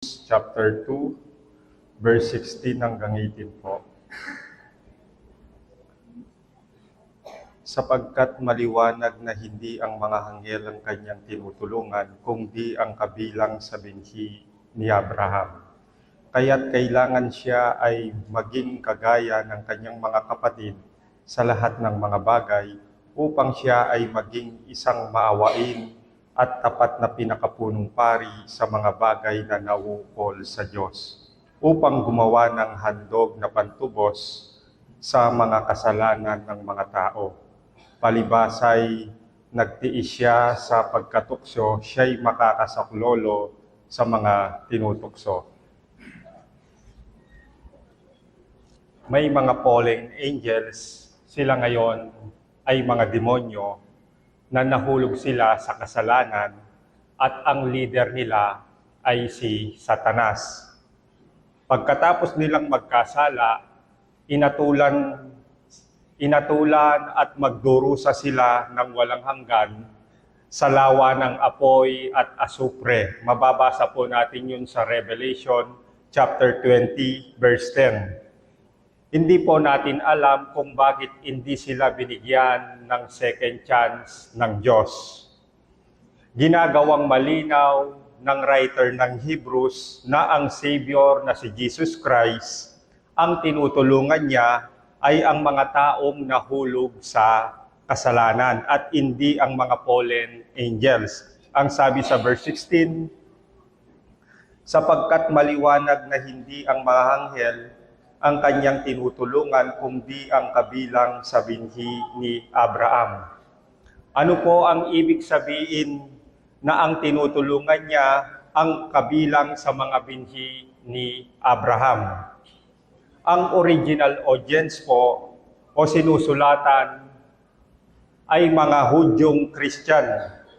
chapter 2, verse 16 hanggang 18 po. Sapagkat maliwanag na hindi ang mga anghel ang kanyang tinutulungan, kundi ang kabilang sa binhi ni Abraham. Kaya't kailangan siya ay maging kagaya ng kanyang mga kapatid sa lahat ng mga bagay, upang siya ay maging isang maawain at tapat na pinakapunong pari sa mga bagay na nauukol sa Diyos, upang gumawa ng handog na pantubos sa mga kasalanan ng mga tao. Palibasay, nagtiis siya sa pagkatukso, siya'y makakasaklolo sa mga tinutukso. May mga fallen angels, sila ngayon ay mga demonyo na nahulog sila sa kasalanan at ang leader nila ay si Satanas. Pagkatapos nilang magkasala, inatulan at magdurusa sila ng walang hanggan sa lawa ng apoy at asupre. Mababasa po natin yun sa Revelation chapter 20 verse 10. Hindi po natin alam kung bakit hindi sila binigyan ng second chance ng Diyos. Ginagawang malinaw ng writer ng Hebrews na ang Savior na si Jesus Christ, ang tinutulungan niya ay ang mga taong nahulog sa kasalanan at hindi ang mga fallen angels. Ang sabi sa verse 16, sapagkat maliwanag na hindi ang mga anghel ang kanyang tinutulungan kundi ang kabilang sa binhi ni Abraham. Ano po ang ibig sabihin na ang tinutulungan niya ang kabilang sa mga binhi ni Abraham? Ang original audience po o sinusulatan ay mga Hudyong Christian,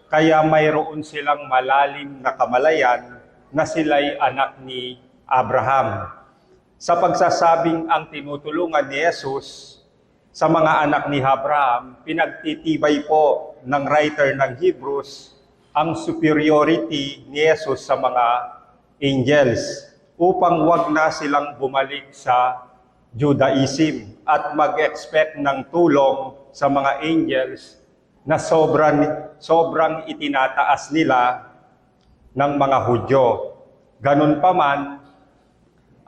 kaya mayroon silang malalim na kamalayan na sila'y anak ni Abraham. Sa pagsasabing ang tinutulungan ni Jesus sa mga anak ni Abraham, pinagtitibay po ng writer ng Hebrews ang superiority ni Jesus sa mga angels upang wag na silang bumalik sa Judaism at mag-expect ng tulong sa mga angels na sobrang itinataas nila ng mga Hudyo. Ganun pa man,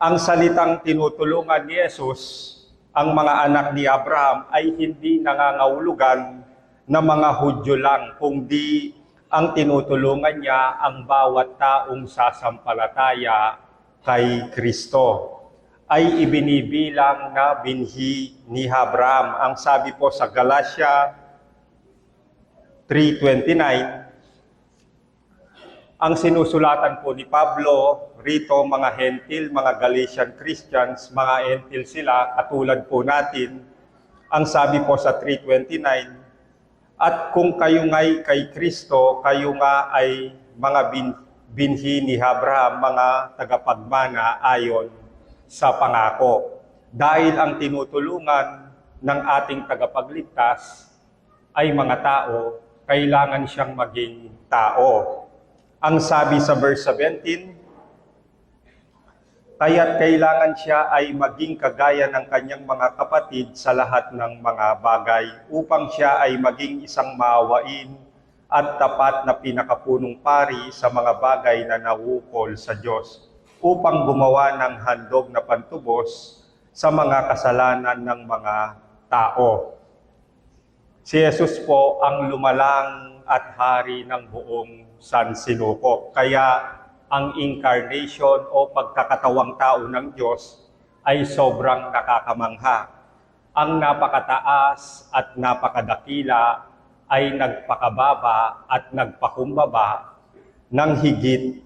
ang salitang tinutulungan ni Jesus, ang mga anak ni Abraham, ay hindi nangangahulugan na mga Hudyo lang, kundi ang tinutulungan niya ang bawat taong sasampalataya kay Kristo ay ibinibilang na binhi ni Abraham. Ang sabi po sa Galatia 3:29, ang sinusulatan po ni Pablo rito, mga Hentil, mga Galatian Christians, mga Hentil sila, katulad po natin. Ang sabi po sa 3:29, at kung kayo nga'y kay Kristo, kayo nga ay mga binhi ni Abraham, mga tagapagmana ayon sa pangako. Dahil ang tinutulungan ng ating tagapagligtas ay mga tao, kailangan siyang maging tao. Ang sabi sa verse 17, kaya't kailangan siya ay maging kagaya ng kanyang mga kapatid sa lahat ng mga bagay upang siya ay maging isang maawain at tapat na pinakapunong pari sa mga bagay na nauukol sa Diyos, upang gumawa ng handog na pantubos sa mga kasalanan ng mga tao. Si Jesus po ang lumalang at hari ng buong sansinuko. Kaya ang incarnation o pagkakatawang tao ng Diyos ay sobrang nakakamangha. Ang napakataas at napakadakila ay nagpakababa at nagpakumbaba ng higit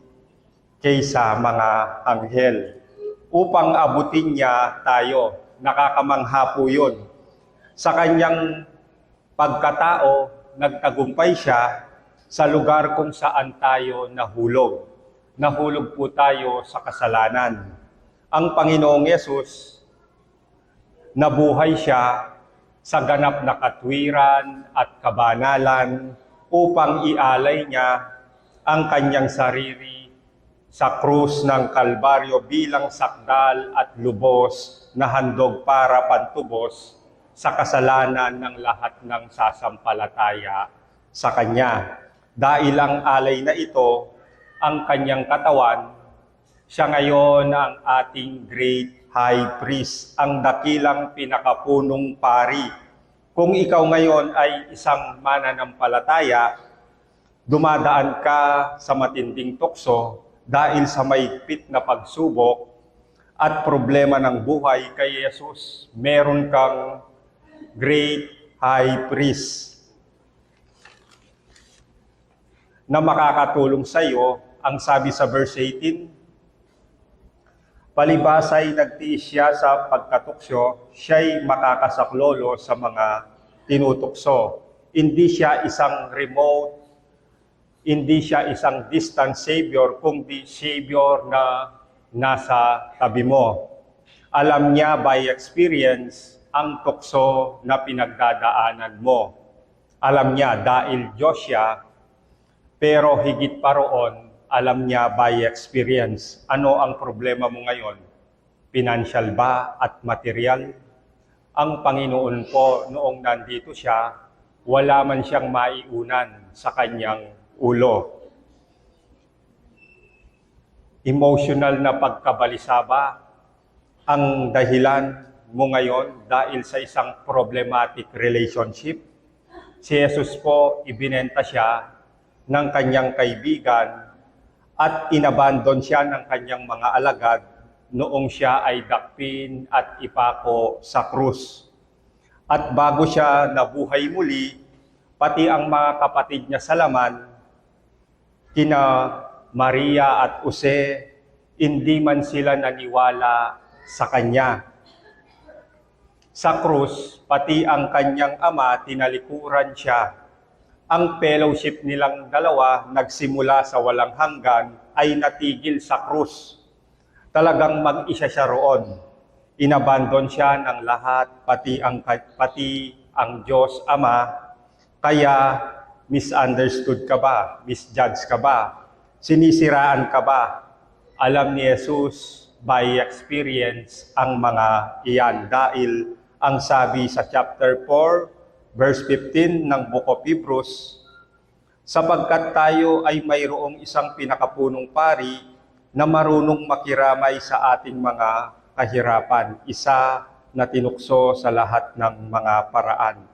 kaysa mga anghel upang abutin niya tayo. Nakakamangha po yun. Sa kanyang pagkatao, nagtagumpay siya sa lugar kung saan tayo nahulog. Nahulog po tayo sa kasalanan. Ang Panginoong Yesus, nabuhay siya sa ganap na katwiran at kabanalan upang ialay niya ang kanyang sarili sa krus ng Kalbaryo bilang sakdal at lubos na handog para pantubos sa kasalanan ng lahat ng sasampalataya sa Kanya. Dahil ang alay na ito, ang Kanyang katawan, siya ngayon ang ating great high priest, ang dakilang pinakapunong pari. Kung ikaw ngayon ay isang mananampalataya, dumadaan ka sa matinding tukso dahil sa mahigpit na pagsubok at problema ng buhay kay Jesus, meron kang great high priest na makakatulong sa iyo. Ang sabi sa verse 18, palibasay nagtiis siya sa pagkatukso, siya'y makakasaklolo sa mga tinutukso. Hindi siya isang remote, hindi siya isang distant Savior, kundi Savior na nasa tabi mo. Alam niya by experience ang tukso na pinagdadaanan mo. Alam niya dahil Diyos siya, pero higit pa roon, alam niya by experience. Ano ang problema mo ngayon? Financial ba at material? Ang Panginoon po, noong nandito siya, wala man siyang maiunan sa kanyang ulo. Emotional na pagkabalisa ba ang dahilan mo ngayon dahil sa isang problematic relationship? Si Jesus po, ibinenta siya ng kanyang kaibigan at inabandon siya ng kanyang mga alagad noong siya ay dakpin at ipako sa krus. At bago siya nabuhay muli, pati ang mga kapatid niya sa laman, kina Maria at Jose, hindi man sila naniwala sa kanya. Sa krus, pati ang kanyang ama, tinalikuran siya. Ang fellowship nilang dalawa, nagsimula sa walang hanggan, ay natigil sa krus. Talagang mag-isa siya roon. Inabandon siya ng lahat, pati ang Diyos Ama. Kaya misunderstood ka ba? Misjudge ka ba? Sinisiraan ka ba? Alam ni Jesus by experience ang mga iyan. Dahil ang sabi sa chapter 4, verse 15 ng Book of Hebrews, sapagkat tayo ay mayroong isang pinakapunong pari na marunong makiramay sa ating mga kahirapan, isa na tinukso sa lahat ng mga paraan.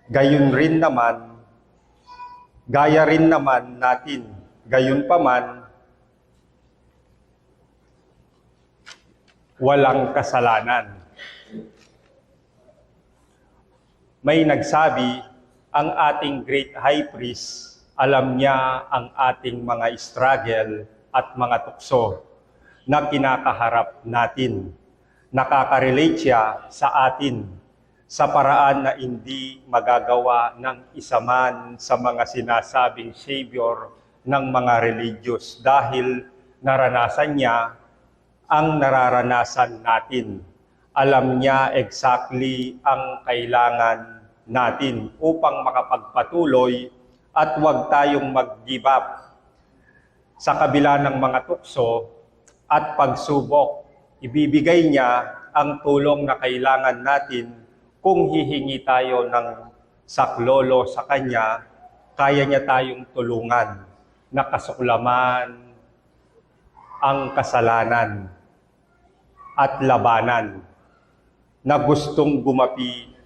Gaya rin naman natin, gayon paman, walang kasalanan. May nagsabi, ang ating great high priest, alam niya ang ating mga struggle at mga tukso na kinakaharap natin. Nakaka-relate siya sa atin sa paraan na hindi magagawa ng isa man sa mga sinasabing Savior ng mga religious dahil naranasan niya ang nararanasan natin. Alam niya exactly ang kailangan natin upang makapagpatuloy at huwag tayong mag-give up. Sa kabila ng mga tukso at pagsubok, ibibigay niya ang tulong na kailangan natin. Kung hihingi tayo ng saklolo sa Kanya, kaya niya tayong tulungan na kasuklaman ang kasalanan at labanan na gustong gumapi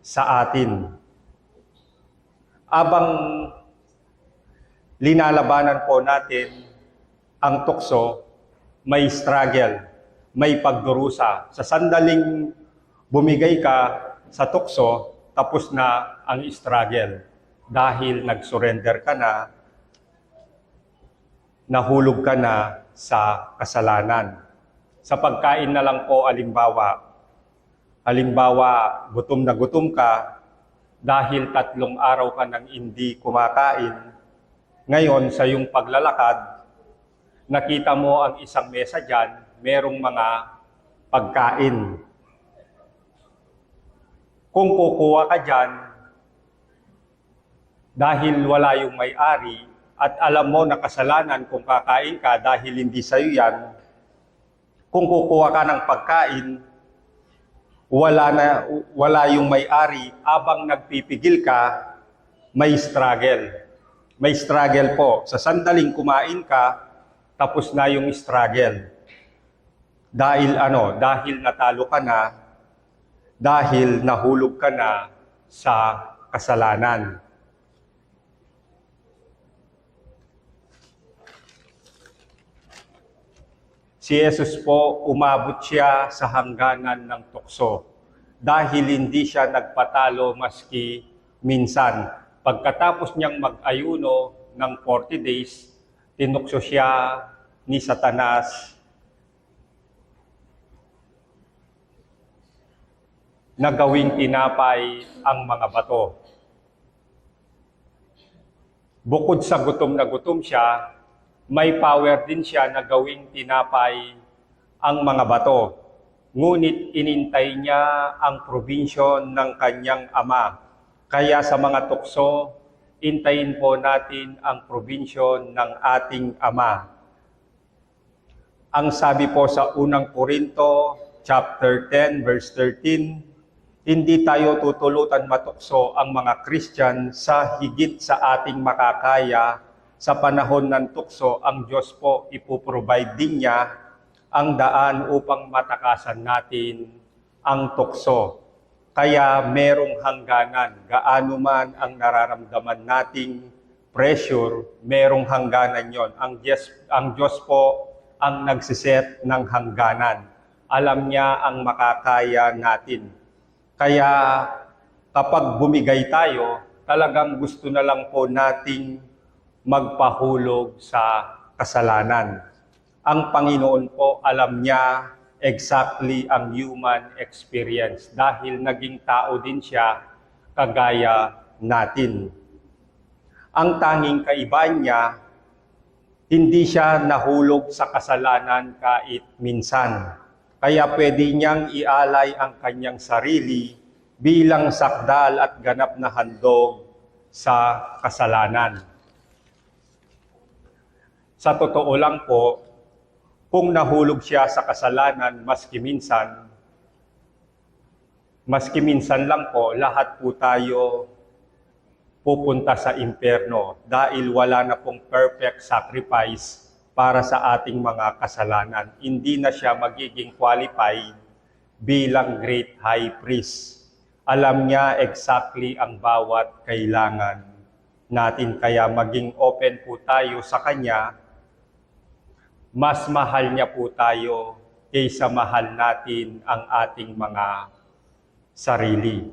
sa atin. Abang linalabanan po natin ang tukso, may struggle, may pagdurusa. Sa sandaling bumigay ka sa tukso, tapos na ang struggle. Dahil nag-surrender ka na, nahulog ka na sa kasalanan. Sa pagkain na lang po, halimbawa, gutom na gutom ka, dahil 3 araw ka nang hindi kumakain, ngayon sa iyong paglalakad, nakita mo ang isang mesa dyan, merong mga pagkain. Kung kukuha ka dyan, dahil wala yung may-ari, at alam mo na kasalanan kung kakain ka dahil hindi sa'yo yan, kung kukuha ka ng pagkain, wala yung may-ari, abang nagpipigil ka, may struggle. May struggle po. Sa sandaling kumain ka, tapos na yung struggle. Dahil dahil natalo ka na, dahil nahulog ka na sa kasalanan. Si Jesus po, umabot siya sa hangganan ng tukso dahil hindi siya nagpatalo maski minsan. Pagkatapos niyang mag-ayuno ng 40 days, tinukso siya ni Satanas na gawing tinapay ang mga bato. Bukod sa gutom na gutom siya, may power din siya na gawing tinapay ang mga bato. Ngunit inintay niya ang provision ng kanyang ama. Kaya sa mga tukso, intayin po natin ang provision ng ating ama. Ang sabi po sa unang Korinto, chapter 10, verse 13, hindi tayo tutulutan matukso ang mga Christian sa higit sa ating makakaya. Sa panahon ng tukso, ang Diyos po ipoprovide din niya ang daan upang matakasan natin ang tukso. Kaya merong hangganan. Gaano man ang nararamdaman nating pressure, merong hangganan yon. Ang Diyos po ang nagsiset ng hangganan. Alam niya ang makakaya natin. Kaya kapag bumigay tayo, talagang gusto na lang po nating magpahulog sa kasalanan. Ang Panginoon po, alam niya exactly ang human experience dahil naging tao din siya kagaya natin. Ang tanging kaibahan niya, hindi siya nahulog sa kasalanan kahit minsan. Kaya pwede niyang ialay ang kanyang sarili bilang sakdal at ganap na handog sa kasalanan. Sa totoo lang po, kung nahulog siya sa kasalanan maski minsan lang po, lahat po tayo pupunta sa impyerno dahil wala na pong perfect sacrifice para sa ating mga kasalanan. Hindi na siya magiging qualified bilang great high priest. Alam niya exactly ang bawat kailangan natin, kaya maging open po tayo sa Kanya. Mas mahal niya po tayo kaysa mahal natin ang ating mga sarili.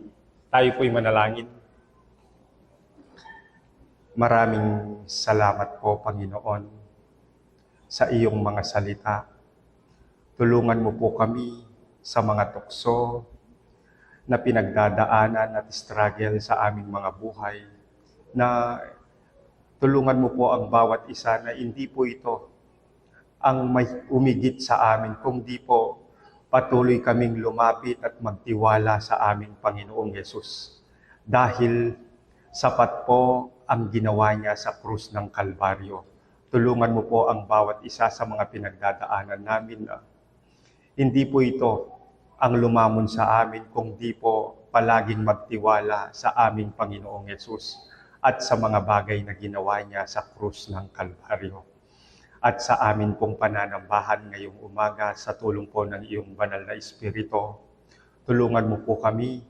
Tayo po'y manalangin. Maraming salamat po, Panginoon, sa iyong mga salita. Tulungan mo po kami sa mga tukso na pinagdadaanan at struggle sa aming mga buhay, na tulungan mo po ang bawat isa na hindi po ito ang may umigit sa amin, kung di po patuloy kaming lumapit at magtiwala sa aming Panginoong Yesus. Dahil sapat po ang ginawa niya sa krus ng Kalbaryo. Tulungan mo po ang bawat isa sa mga pinagdadaanan namin. Hindi po ito ang lumamon sa amin, kung di po palaging magtiwala sa aming Panginoong Yesus at sa mga bagay na ginawa niya sa krus ng Kalbaryo. At sa amin pong pananambahan ngayong umaga, sa tulong po ng iyong banal na Espiritu, tulungan mo po kami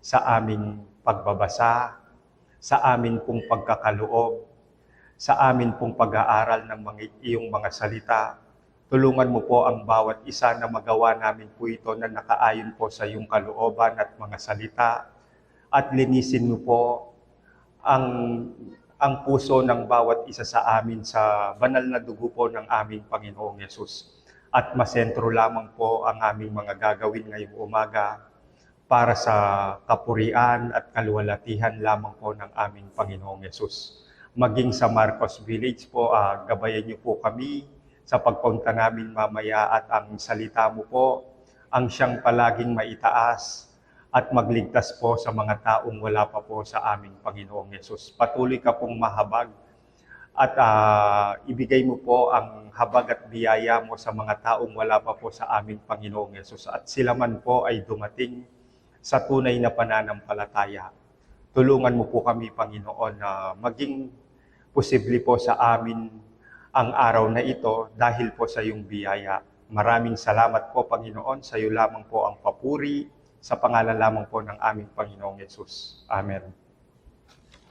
sa aming pagbabasa, sa amin pong pagkakaloob, sa amin pong pag-aaral ng iyong mga salita. Tulungan mo po ang bawat isa na magawa namin po ito na nakaayon po sa iyong kalooban at mga salita. At linisin mo po ang puso ng bawat isa sa amin sa banal na dugo po ng aming Panginoong Yesus. At masentro lamang po ang aming mga gagawin ngayong umaga para sa kapurian at kaluwalhatihan lamang po ng aming Panginoong Yesus. Maging sa Marcos Village po, gabayan niyo po kami sa pagpunta namin mamaya, at ang salita mo po ang siyang palaging maitaas at magligtas po sa mga taong wala pa po sa aming Panginoong Yesus. Patuloy ka pong mahabag at ibigay mo po ang habag at biyaya mo sa mga taong wala pa po sa aming Panginoong Yesus at sila man po ay dumating sa tunay na pananampalataya. Tulungan mo po kami, Panginoon, na maging posible po sa amin ang araw na ito dahil po sa iyong biyaya. Maraming salamat po, Panginoon. Sa iyo lamang po ang papuri, sa pangalan lamang po ng aming Panginoong Yesus. Amen.